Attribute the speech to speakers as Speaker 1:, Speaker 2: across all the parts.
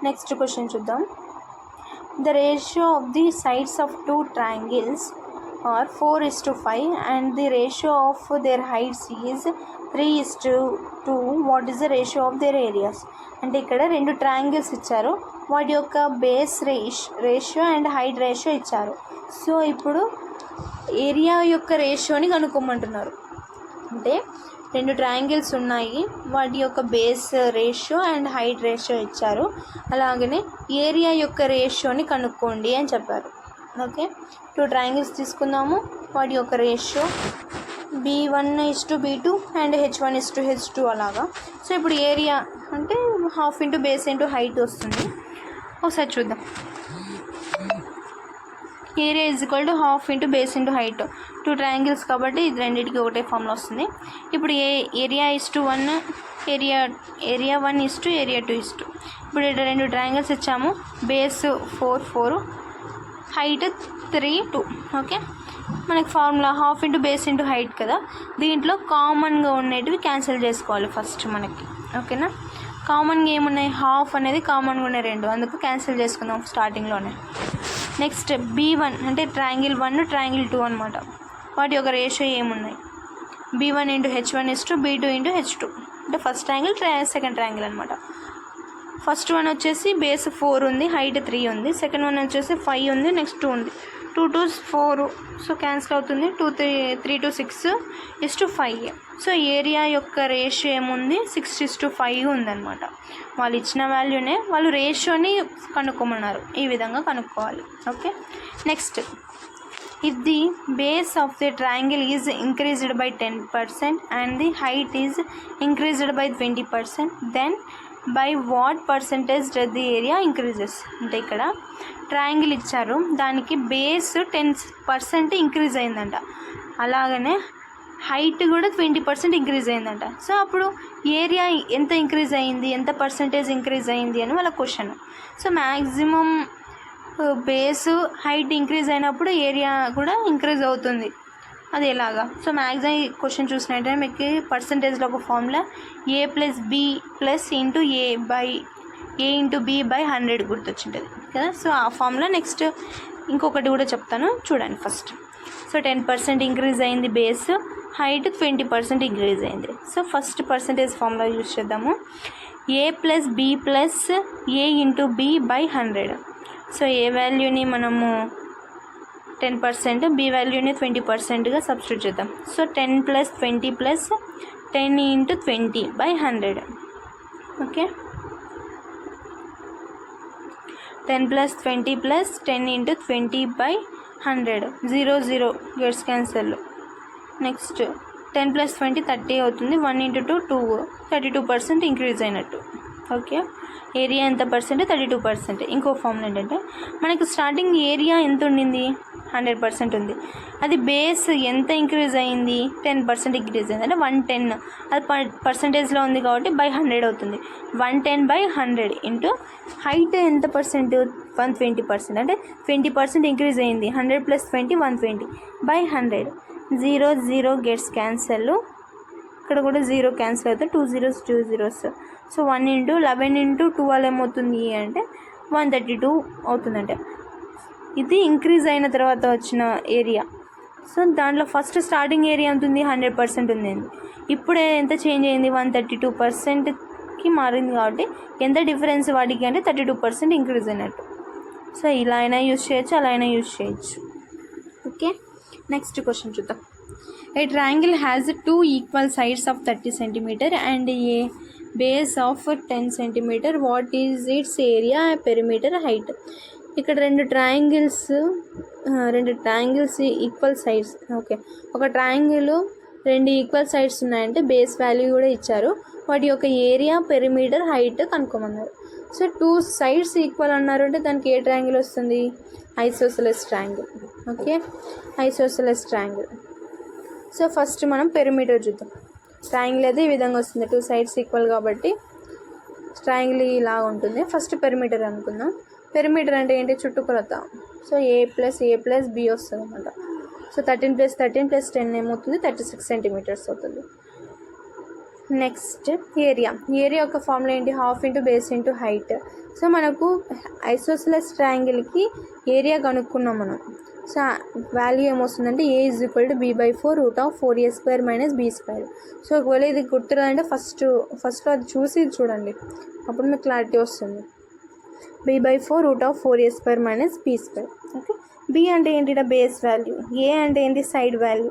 Speaker 1: Next question చూద్దాం. The ratio of the sides of two triangles are 4:5 and the ratio of their heights is 3:2. What is the ratio of their areas? అంటే ఇక్కడ రెండు triangles ఇచ్చారు, వాటి యొక్క base ratio and height ratio ఇచ్చారు. So ఇప్పుడు area యొక్క రేషియోని కనుక్కోమంటున్నారు. అంటే రెండు ట్రయాంగిల్స్ ఉన్నాయి, వాటి యొక్క base ratio and height ratio ఇచ్చారు, అలాగనే ఏరియా యొక్క రేషియోని కనుక్కోండి అని చెప్పారు. ఓకే, టూ ట్రయాంగిల్స్ తీసుకుందాము, వాటి యొక్క రేషియో B1:B2 అండ్ H1:H2 అలాగా. సో ఇప్పుడు ఏరియా అంటే half into base into height వస్తుంది. ఒకసారి చూద్దాం. Area equal to half into base into height, two triangles కాబట్టి ఇది రెండింటికి ఒకటే ఫామ్లో వస్తుంది. ఇప్పుడు ఏరియా 1 ఏరియా 1 ఏరియా 2. ఇప్పుడు ఇక్కడ రెండు ట్రయాంగిల్స్ ఇచ్చాము, బేస్ 4 హైట్ 3 2. ఓకే, మనకి formula half into base into height కదా, దీంట్లో కామన్గా ఉండేటివి క్యాన్సిల్ చేసుకోవాలి ఫస్ట్ మనకి. ఓకేనా, కామన్గా ఏమున్నాయి, హాఫ్ అనేది కామన్గా ఉన్నాయి రెండు, అందుకు క్యాన్సిల్ చేసుకుందాం స్టార్టింగ్లోనే. నెక్స్ట్ B1 అంటే ట్రయాంగిల్ 1 ట్రయాంగిల్ 2 అనమాట, వాటి యొక్క రేషియో ఏమున్నాయి, B1:H1 B2:H2 అంటే ఫస్ట్ ట్రయాంగిల్ సెకండ్ ట్రయాంగిల్ అనమాట. ఫస్ట్ వన్ వచ్చేసి బేస్ 4 ఉంది, హైట్ 3 ఉంది. సెకండ్ వన్ వచ్చేసి 5 ఉంది, నెక్స్ట్ 2 ఉంది. 2 2 4, సో క్యాన్సిల్ అవుతుంది. 3 2 6:5. సో ఏరియా యొక్క రేషియో ఏముంది, 6:5 ఉందన్నమాట. వాళ్ళు ఇచ్చిన వాల్యూనే వాళ్ళు రేషియోని కనుక్కోమన్నారు, ఈ విధంగా కనుక్కోవాలి. Okay, next if the base of the triangle is increased by 10% and the height is increased by 20%, then by what percentage the area increases? అంటే ఇక్కడ ట్రయాంగిల్ ఇచ్చారు, దానికి బేస్ 10% ఇంక్రీజ్ అయిందంట, అలాగనే హైట్ కూడా 20% ఇంక్రీజ్ అయిందంట. సో అప్పుడు ఏరియా ఎంత ఇంక్రీజ్ అయింది, ఎంత పర్సంటేజ్ ఇంక్రీజ్ అయింది అని వాళ్ళ question. So maximum base height increase అయినప్పుడు ఏరియా కూడా ఇంక్రీజ్ అవుతుంది, అది ఎలాగా? సో మ్యాక్సిమం క్వశ్చన్ చూసినట్టయితే మీకు పర్సంటేజ్లో ఒక ఫార్ములా A+B+A×B/100 గుర్తొచ్చింటుంది కదా. సో ఆ ఫార్ములా. నెక్స్ట్ ఇంకొకటి కూడా చెప్తాను చూడండి ఫస్ట్. సో 10% ఇంక్రీజ్ అయింది బేస్, హైట్ 20% ఇంక్రీజ్ అయింది. So first percentage formula use చేద్దాము. A+B+A×B/100. సో ఏ వాల్యూని మనము 10%, బి వాల్యూని 20%గా సబ్స్టిట్యూట్ చేద్దాం. So 10 + 20 + 10 × 20/100. Okay, 10 + 20 + 10 × 20/100. 0 0 gets cancel. Next 10 + 20 30 అవుతుంది. 1 × 2 2, 32% ఇంక్రీజ్ అయినట్టు. ఓకే, ఏరియా ఎంత పర్సెంట్, 32%. ఇంకో ఫార్ములా ఏంటంటే మనకు స్టార్టింగ్ ఏరియా ఎంత ఉండింది, 100% ఉంది, అది బేస్ ఎంత ఇంక్రీజ్ అయింది, 10% ఇంక్రీజ్ అయింది, అంటే 110. అది పర్సంటేజ్లో ఉంది కాబట్టి 100 అవుతుంది. 110/100 ఇంటూ హైట్ ఎంత పర్సెంట్, 120%, అంటే 20% ఇంక్రీజ్ అయింది. 100 + 20 120/100. 0 0 గెట్స్ క్యాన్సల్. ఇక్కడ కూడా 0 క్యాన్సిల్ అవుతుంది. 2 zeros 2 zeros. సో 1 × 11 × 12 ఏమవుతుంది అంటే 132 అవుతుందంటే ఇది ఇంక్రీజ్ అయిన తర్వాత వచ్చిన ఏరియా. సో దాంట్లో ఫస్ట్ స్టార్టింగ్ ఏరియా ఎంత ఉంది, 100% ఉంది. ఇప్పుడే ఎంత చేంజ్ అయింది, 132%కి మారింది కాబట్టి ఎంత డిఫరెన్స్ వాటికి అంటే 32% ఇంక్రీజ్ అయినట్టు. సో ఇలా అయినా యూజ్ చేయొచ్చు, అలా అయినా యూజ్ చేయొచ్చు. ఓకే, నెక్స్ట్ క్వశ్చన్ చూద్దాం. A triangle has two equal sides of 30 cm and a base of 10 cm. What is its area, perimeter, height? ఇక్కడ రెండు ట్రయాంగిల్స్ ఈక్వల్ సైడ్స్. ఓకే, ఒక ట్రయాంగిల్ రెండు ఈక్వల్ సైడ్స్ ఉన్నాయంటే బేస్ వాల్యూ కూడా ఇచ్చారు, వాటి యొక్క ఏరియా, పెరిమీటర్, హైట్ కనుక్కోమన్నారు. సో 2 sides ఈక్వల్ అన్నారు అంటే దానికి ఏ ట్రయాంగిల్ వస్తుంది, isosceles triangle. Okay, isosceles triangle. So first మనం పెరిమీటర్ చూద్దాం. ట్రయాంగిల్ అయితే ఈ విధంగా వస్తుంది, 2 sides ఈక్వల్ కాబట్టి ట్రయాంగిల్ ఇలా ఉంటుంది. ఫస్ట్ పెరిమీటర్ అనుకుందాం. పెరిమీటర్ అంటే ఏంటి, చుట్టుకొలత. సో A+A+B వస్తుంది అన్నమాట. సో 13 + 13 + 10 ఏమవుతుంది, 36 cm అవుతుంది. నెక్స్ట్ ఏరియా యొక్క ఫార్ములా ఏంటి, half into base into height. So మనకు ఐసోసెలస్ ట్రయాంగిల్కి ఏరియా కనుక్కున్నాం మనం. సో వాల్యూ ఏమొస్తుందంటే a = b/4 √4a² - b². So ఒకవేళ ఇది గుర్తురాదంటే ఫస్ట్లో అది చూసి చూడండి, అప్పుడు మీకు క్లారిటీ వస్తుంది. b/4 √4a² - b². Okay, b అంటే ఏంటి, బేస్ వాల్యూ. a అంటే ఏంటి, సైడ్ వాల్యూ.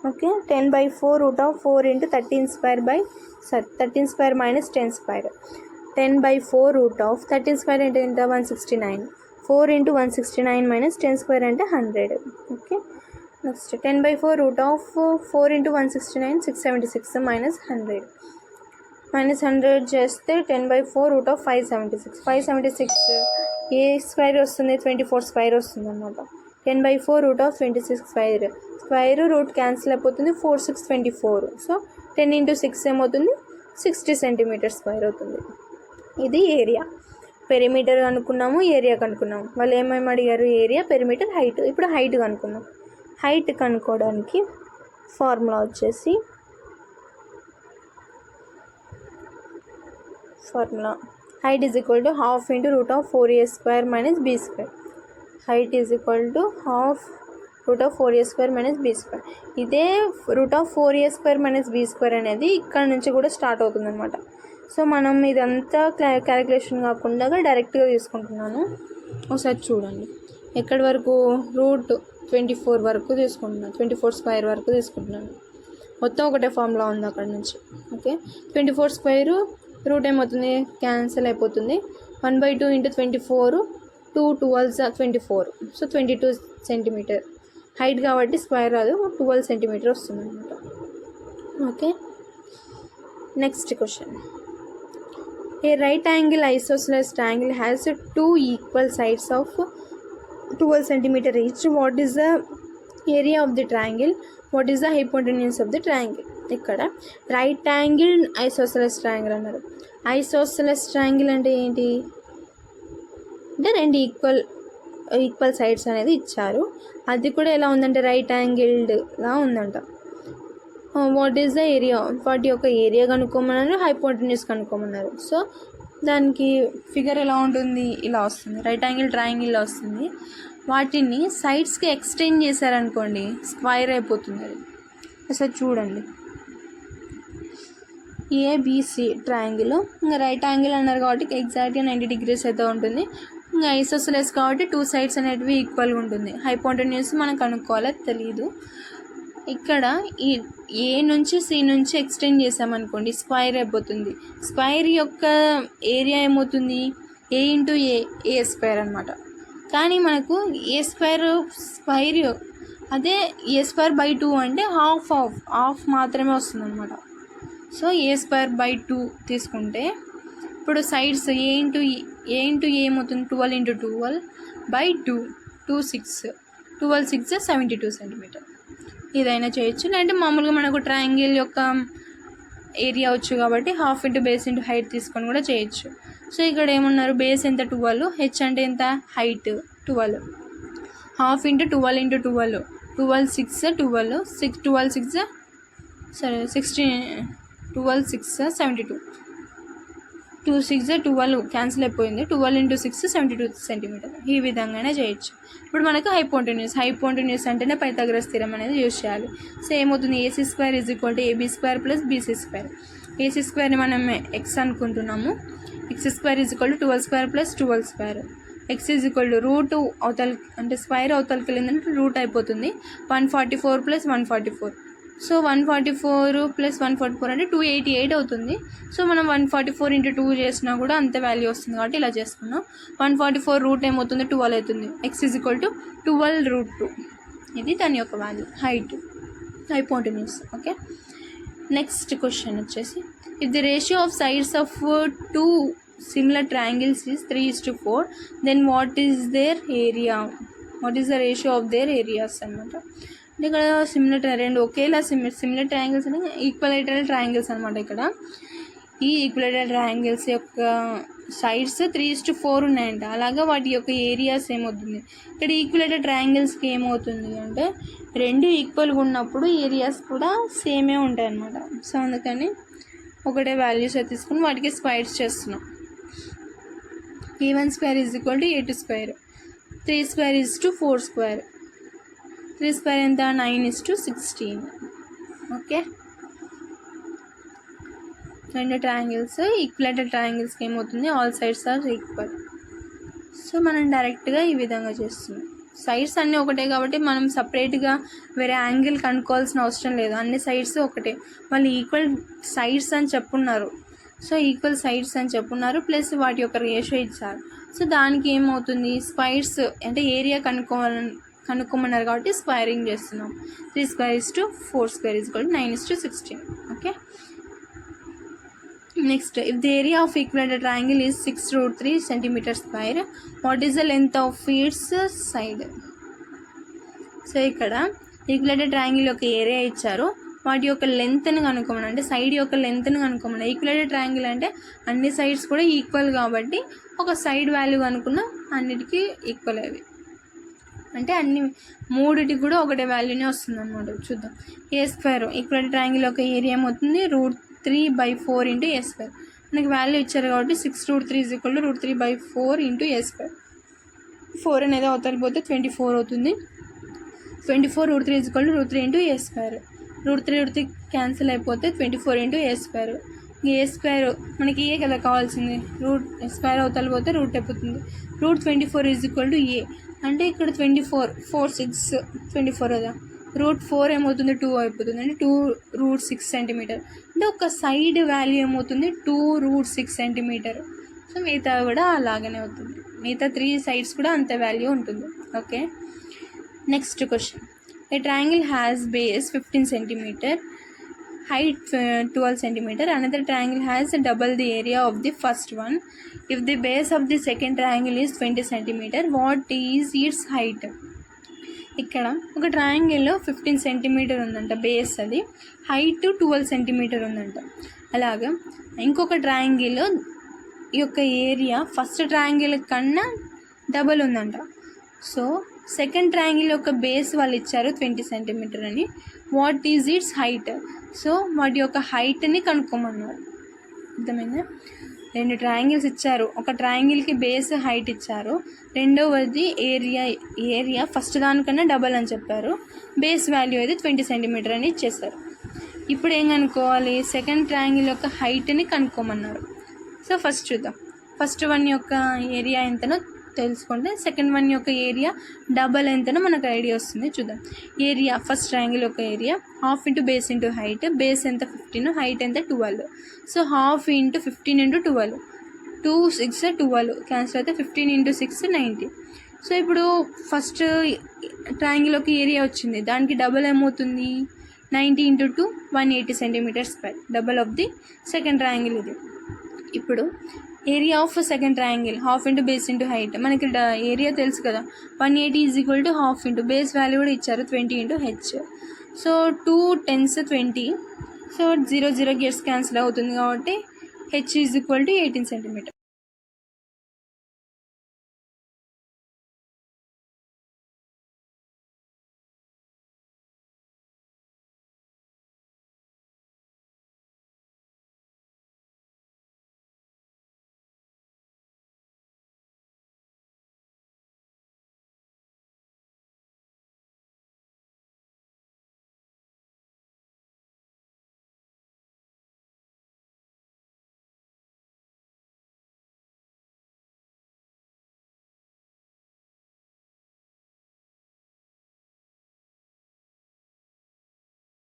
Speaker 1: ఓకే, 10/4 √4 × 13² - 10². 10/4 13² అంటే ఎంత, 169. 4 × 169 - 10² అంటే 100. Okay, next 10/4 √4 × 169 676 - 100. -100 చేస్తే 10/4 576. 576 ఏ స్క్వేర్ వస్తుంది, 24² వస్తుంది అనమాట. 10/4 26². స్క్వేర్ రూట్ క్యాన్సిల్ అయిపోతుంది, 4 6 24. సో 10 × 6 ఏమవుతుంది, 60 cm² అవుతుంది. ఇది ఏరియా. పెరిమీటర్ కనుక్కున్నాము, ఏరియా కనుక్కున్నాము. వాళ్ళు ఏమేమి అడిగారు, ఏరియా, పెరిమీటర్, హైట్. ఇప్పుడు హైట్ కనుక్కుందాం. హైట్ కనుక్కోవడానికి ఫార్ములా వచ్చేసి height = ½ × √4a² - b². Height = ½ √4a² - b². ఇదే √4a² - b² అనేది ఇక్కడ నుంచి కూడా స్టార్ట్ అవుతుంది అనమాట. సో మనం ఇదంతా క్యాలిక్యులేషన్ కాకుండా డైరెక్ట్గా తీసుకుంటున్నాను. ఒకసారి చూడండి, ఎక్కడి వరకు, √24 వరకు తీసుకుంటున్నాను, 24² వరకు తీసుకుంటున్నాను. మొత్తం ఒకటే ఫార్ములా ఉంది అక్కడ నుంచి. ఓకే, 24² రూట్ ఏమవుతుంది, క్యాన్సిల్ అయిపోతుంది. 1/2 × 24 2 12 24. So 22 cm. హైట్ కాబట్టి స్క్వేర్ రాదు, 12 cm వస్తుంది అనమాట. Okay, next question. A right angle isosceles triangle has 2 equal sides of 12 cm each. What is the area of the triangle? What is the hypotenuse of the triangle? ఇక్కడ right angle isosceles triangle అన్నారు. Isosceles triangle అంటే ఏంటి అంటే రెండు equal sides అనేది ఇచ్చారు. అది కూడా ఎలా ఉందంటే రైట్ యాంగిల్డ్గా ఉందంట. వాట్ ఈస్ ద ఏరియా, వాటి యొక్క ఏరియా కనుక్కోమన్నారు, హైపోటెన్యూస్ కనుక్కోమన్నారు. సో దానికి ఫిగర్ ఎలా ఉంటుంది, ఇలా వస్తుంది, రైట్ యాంగిల్ ట్రయాంగిల్లో వస్తుంది. వాటిని సైడ్స్కి ఎక్స్టెండ్ చేశారనుకోండి, స్క్వైర్ అయిపోతుంది. అది ఒకసారి చూడండి, ఏబిసి ట్రయాంగిల్, ఇంకా రైట్ యాంగిల్ అన్నారు కాబట్టి ఎగ్జాక్ట్గా 90 degrees అయితే ఉంటుంది. ఇంకా ఐసోసెలస్ కాబట్టి 2 sides అనేటివి ఈక్వల్గా ఉంటుంది. హైపోటెన్యూస్ మనం కనుక్కోవాలో తెలియదు. ఇక్కడ ఈ ఏ నుంచి సి నుంచి ఎక్స్టెండ్ చేసామనుకోండి, స్క్వైర్ అయిపోతుంది. స్క్వైర్ యొక్క ఏరియా ఏమవుతుంది, a × a² అనమాట. కానీ మనకు స్క్వైర్ అదే a²/2 అంటే హాఫ్ మాత్రమే వస్తుంది అనమాట. సో a²/2 తీసుకుంటే ఇప్పుడు సైడ్స్ a × a ఏమవుతుంది, 12 × 12/2 2 6 12 6 72 cm. ఇదైనా చేయొచ్చు, లేదంటే మామూలుగా మనకు ట్రయాంగిల్ యొక్క ఏరియా వచ్చు కాబట్టి ½ × బేస్ ఇంటూ హైట్ తీసుకొని కూడా చేయొచ్చు. సో ఇక్కడ ఏమన్నారు, బేస్ ఎంత 12, హెచ్ అంటే ఎంత, హైట్ 12. ½ × 12 × 12 12 6 12 6 12 6 సరే 16 12 6 72 2 6 12 క్యాన్సిల్ అయిపోయింది. 12 × 6 72 cm. ఈ విధంగానే చేయొచ్చు. ఇప్పుడు మనకు హైపోటెన్యూస్ అంటేనే పైథాగరస్ థీరం అనేది యూజ్ చేయాలి. సో ఏమవుతుంది, AC² = AB² + BC². AC² మనం ఎక్స్ అనుకుంటున్నాము. x² = 12² + 12². x రూట్ అవతల అంటే స్క్వైర్ అవతలకి వెళ్ళిందంటే రూట్ అయిపోతుంది. 144 + 144. సో 144 + 144 అంటే 288 అవుతుంది. సో మనం 144 × 2 చేసినా కూడా అంతే వాల్యూ వస్తుంది కాబట్టి ఇలా చేసుకున్నాం. 144 రూట్ ఏమవుతుంది, 12 అవుతుంది. x = 12√2. ఇది దాని యొక్క value, hypotenuse. Okay, next question వచ్చేసి, if the ratio of sides of 2 similar triangles is 3:4, then what is their area? What is the ratio of their areas అన్నమాట. ఇక్కడ రెండు ఒకేలా సిమిలర్ ట్రయాంగిల్స్ అని ఈక్వలేటరల్ ట్రయాంగిల్స్ అనమాట. ఇక్కడ ఈ ఈక్వలేటరల్ ట్రయాంగిల్స్ యొక్క సైడ్స్ 3:4 ఉన్నాయంట. అలాగా వాటి యొక్క ఏరియాస్ ఏమవుతుంది, ఇక్కడ ఈక్వలేటరల్ ట్రయాంగిల్స్కి ఏమవుతుంది అంటే రెండు ఈక్వల్గా ఉన్నప్పుడు ఏరియాస్ కూడా సేమే ఉంటాయి అన్నమాట. సో అందుకని ఒకటే వాల్యూస్ తీసుకుని వాటికి స్క్వైర్స్ చేస్తున్నాం. a1 square is equal to a2 square, 3 square is to 4 square, 3 square ఎంత 9 is to 16. ఓకే, రెండు ట్రయాంగిల్స్ ఈక్వలేటరల్ ట్రయాంగిల్స్కి ఏమవుతుంది, all sides are equal. So మనం డైరెక్ట్గా ఈ విధంగా చేస్తున్నాం. సైడ్స్ అన్నీ ఒకటే కాబట్టి మనం సపరేట్గా వేరే యాంగిల్ కనుక్కోవాల్సిన అవసరం లేదు, అన్ని సైడ్స్ ఒకటే. మళ్ళీ ఈక్వల్ సైడ్స్ అని చెప్పున్నారు, సో ఈక్వల్ సైడ్స్ అని చెప్పున్నారు, ప్లస్ వాటి యొక్క రేషియో ఇచ్చారు. సో దానికి ఏమవుతుంది, స్క్వైర్స్ అంటే ఏరియా కనుక్కోమన్నారు కాబట్టి స్క్వైరింగ్ చేస్తున్నాం. 3 square is to 4 square is equal to 9 is to 16. Okay, next if the area of equilateral triangle is 6√3 centimeter square, what is the length of its side? So ఇక్కడ equilateral triangle యొక్క area ఇచ్చారు, వాటి యొక్క లెంత్ని కనుక్కోమని, అంటే side యొక్క లెంత్ని కనుక్కోమని. Equilateral triangle అంటే అన్ని sides కూడా ఈక్వల్ కాబట్టి ఒక సైడ్ వాల్యూ కనుక్కున్న అన్నిటికీ ఈక్వల్ అవి, అంటే అన్ని మూడిటికి కూడా ఒకటే వాల్యూనే వస్తుంది అనమాట. చూద్దాం. a స్క్వేర్ ఈక్వలేటరల్ ట్రయాంగిల్ యొక్క ఏరియా ఏమవుతుంది, √3/4 ఇంటూ a స్క్వేర్. మనకి వాల్యూ ఇచ్చారు కాబట్టి 6√3 is equal to √3/4 into a square. 4 అనేది అవతల పోతే 24 అవుతుంది. 24 √3 is equal to √3 into a square. √3 cancel అయిపోతే 24 into a square. A square మనకి ఏ కదా కావాల్సింది, రూట్ స్క్వేర్ అవతల పోతే రూట్ అయిపోతుంది. √24 is equal to a అంటే ఇక్కడ 24 4 6 24 కదా, √4 ఏమవుతుంది 2 అయిపోతుంది, అంటే 2√6 సెంటీమీటర్. అంటే ఒక సైడ్ వాల్యూ ఏమవుతుంది 2√6 సెంటీమీటర్. సో మిగతా కూడా అలాగనే అవుతుంది, మిగతా 3 సైడ్స్ కూడా అంతే వాల్యూ ఉంటుంది. Okay, next question. A triangle has base 15 centimeter, height 12 centimeter. Another triangle has double the area of the first one. If the base of the second triangle is 20 centimeter, what is its height? ఇక్కడ ఒక ట్రయాంగిల్లో 15 centimetre ఉందంట base, అది height 12 centimetre ఉందంట. అలాగా ఇంకొక ట్రయాంగిల్లో ఈ యొక్క area first triangle కన్నా డబల్ ఉందంట. సో సెకండ్ ట్రయాంగిల్ యొక్క బేస్ వాళ్ళు ఇచ్చారు 20 సెంటీమీటర్ అని. What is it's height? So వాటి యొక్క హైట్ని కనుక్కోమన్నారు. అర్థమైందా? రెండు ట్రయాంగిల్స్ ఇచ్చారు, ఒక ట్రయాంగిల్కి బేస్ హైట్ ఇచ్చారు, రెండవది ఏరియా ఫస్ట్ దానికన్నా డబల్ అని చెప్పారు, బేస్ వాల్యూ అయితే 20 సెంటీమీటర్ అని ఇచ్చేసారు. ఇప్పుడు ఏం కనుక్కోవాలి, సెకండ్ ట్రయాంగిల్ యొక్క హైట్ని కనుక్కోమన్నారు. సో ఫస్ట్ చూద్దాం. ఫస్ట్ వన్ యొక్క ఏరియా ఎంతనో తెలుసుకుంటే సెకండ్ వన్ యొక్క ఏరియా డబల్ ఎంతనో మనకు ఐడియా వస్తుంది. చూద్దాం. ఏరియా ఫస్ట్ ట్రయాంగిల్ యొక్క area half into base into height. Base ఎంత 15, హైట్ ఎంత 12. So half into 15 into 12, 2 6 12 cancel అయితే 15 ఇంటూ 6 90. సో ఇప్పుడు ఫస్ట్ ట్రయాంగిల్ యొక్క ఏరియా వచ్చింది, దానికి డబల్ ఏమవుతుంది 90 into 2 180 centimetre square, double of the second triangle ఇది. ఇప్పుడు area of second triangle half into base into height. మనకి ఏరియా తెలుసు కదా, 180 is equal to half into base value కూడా ఇచ్చారు 20 into h. So 2 10s 20, so 0 0 gets cancel అవుతుంది కాబట్టి h is equal to 18 centimetre.